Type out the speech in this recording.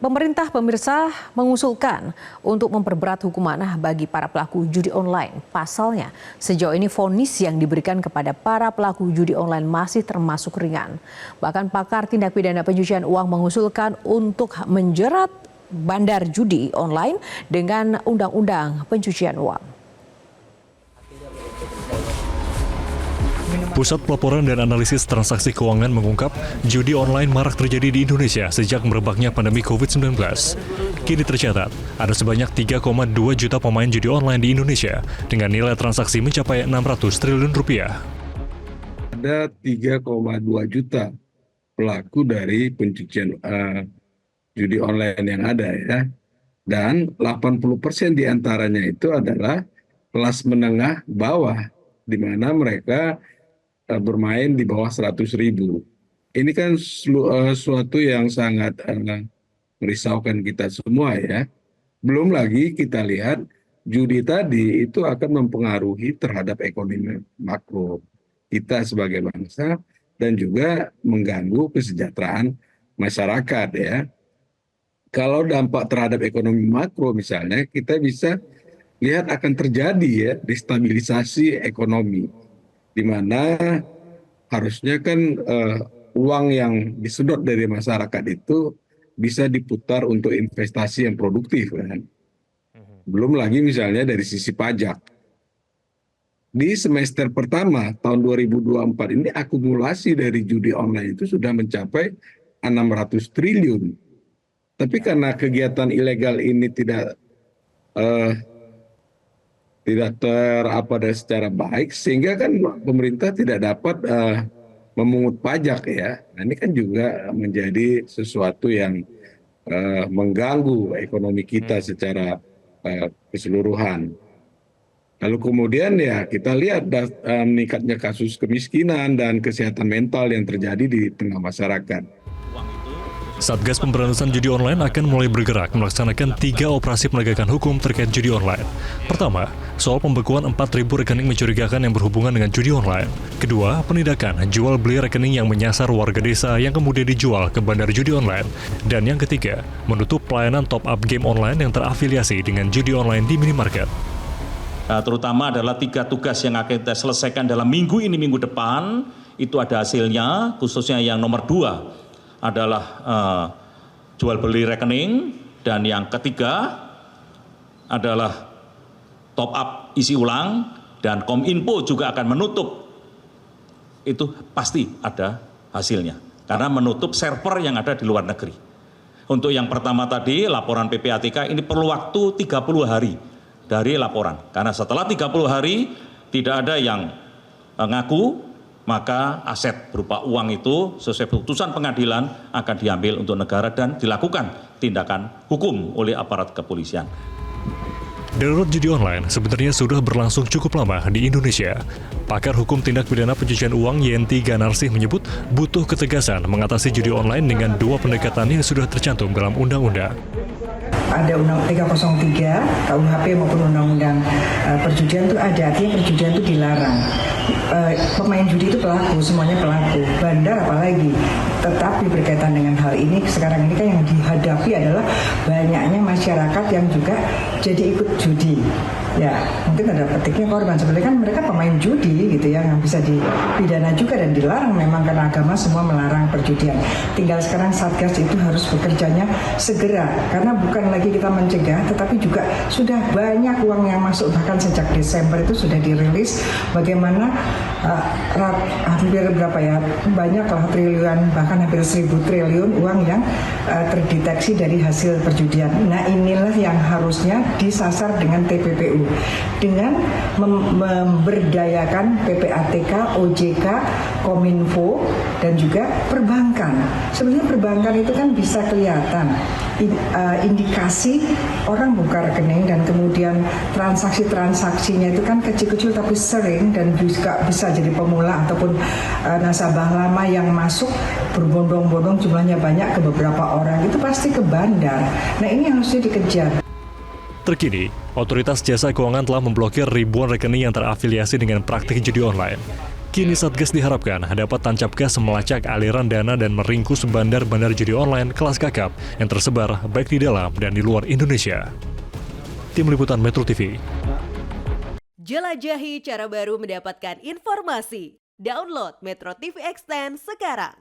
Pemerintah pemirsa mengusulkan untuk memperberat hukuman bagi para pelaku judi online. Pasalnya, sejauh ini vonis yang diberikan kepada para pelaku judi online masih termasuk ringan. Bahkan pakar tindak pidana pencucian uang mengusulkan untuk menjerat bandar judi online dengan undang-undang pencucian uang. Pusat Pelaporan dan Analisis Transaksi Keuangan mengungkap judi online marak terjadi di Indonesia sejak merebaknya pandemi COVID-19. Kini tercatat, ada sebanyak 3,2 juta pemain judi online di Indonesia dengan nilai transaksi mencapai 600 triliun rupiah. Ada 3,2 juta pelaku dari pencucian judi online yang ada ya. Dan 80% diantaranya itu adalah kelas menengah bawah, di mana mereka bermain di bawah 100.000. Ini kan suatu yang sangat merisaukan kita semua ya. Belum lagi kita lihat judi tadi itu akan mempengaruhi terhadap ekonomi makro kita sebagai bangsa dan juga mengganggu kesejahteraan masyarakat ya. Kalau dampak terhadap ekonomi makro misalnya, kita bisa lihat akan terjadi ya destabilisasi ekonomi, di mana harusnya kan uang yang disedot dari masyarakat itu bisa diputar untuk investasi yang produktif kan. Belum lagi misalnya dari sisi pajak. Di semester pertama tahun 2024 ini akumulasi dari judi online itu sudah mencapai 600 triliun. Tapi karena kegiatan ilegal ini tidak secara baik, sehingga kan pemerintah tidak dapat memungut pajak ya. Nah, ini kan juga menjadi sesuatu yang mengganggu ekonomi kita secara keseluruhan. Lalu kemudian ya kita lihat meningkatnya kasus kemiskinan dan kesehatan mental yang terjadi di tengah masyarakat. Satgas Pemberantasan Judi Online akan mulai bergerak melaksanakan 3 operasi penegakan hukum terkait judi online. Pertama, soal pembekuan 4.000 rekening mencurigakan yang berhubungan dengan judi online. Kedua, penindakan jual beli rekening yang menyasar warga desa yang kemudian dijual ke bandar judi online. Dan yang ketiga, menutup pelayanan top-up game online yang terafiliasi dengan judi online di minimarket. Terutama adalah 3 tugas yang akan kita selesaikan dalam minggu ini, minggu depan. Itu ada hasilnya, khususnya yang nomor 2. Adalah jual beli rekening, dan yang ketiga adalah top up isi ulang, dan Kominfo juga akan menutup. Itu pasti ada hasilnya karena menutup server yang ada di luar negeri. Untuk yang pertama tadi laporan PPATK ini perlu waktu 30 hari dari laporan, karena setelah 30 hari tidak ada yang ngaku, maka aset berupa uang itu sesuai putusan pengadilan akan diambil untuk negara dan dilakukan tindakan hukum oleh aparat kepolisian. Darurat judi online sebenarnya sudah berlangsung cukup lama di Indonesia. Pakar hukum tindak pidana pencucian uang Yenti Ganarsih menyebut butuh ketegasan mengatasi judi online dengan 2 pendekatan yang sudah tercantum dalam undang-undang. Ada Undang-Undang 303 KUHP maupun Undang-Undang perjudian itu ada, artinya perjudian itu dilarang. Pemain judi itu pelaku, semuanya pelaku, bandar apalagi. Tetapi berkaitan dengan hal ini, sekarang ini kan yang dihadapi adalah banyaknya masyarakat yang juga jadi ikut judi. Ya, mungkin ada petiknya korban. Sebenarnya kan mereka pemain judi gitu ya, yang bisa dipidana juga dan dilarang memang karena agama semua melarang perjudian. Tinggal sekarang Satgas itu harus bekerjanya segera, karena bukan lagi kita mencegah, tetapi juga sudah banyak uang yang masuk, bahkan sejak Desember itu sudah dirilis bagaimana hampir berapa ya, banyak lah triliun, bahkan hampir 1.000 triliun uang yang terdeteksi dari hasil perjudian. Nah, inilah yang harusnya disasar dengan TPPU, dengan memberdayakan PPATK, OJK, Kominfo, dan juga perbankan. Sebenarnya perbankan itu kan bisa kelihatan indikasi orang buka rekening dan kemudian transaksinya itu kan kecil-kecil tapi sering, dan juga bisa jadi pemula ataupun nasabah lama yang masuk berbondong-bondong jumlahnya banyak ke beberapa orang, itu pasti ke bandar. Nah, ini yang harusnya dikejar. Terkini, Otoritas Jasa Keuangan telah memblokir ribuan rekening yang terafiliasi dengan praktik judi online. Kini Satgas diharapkan dapat tancap gas melacak aliran dana dan meringkus bandar-bandar judi online kelas kakap yang tersebar baik di dalam dan di luar Indonesia. Tim Liputan Metro TV. Jelajahi cara baru mendapatkan informasi. Download Metro TV Extend sekarang.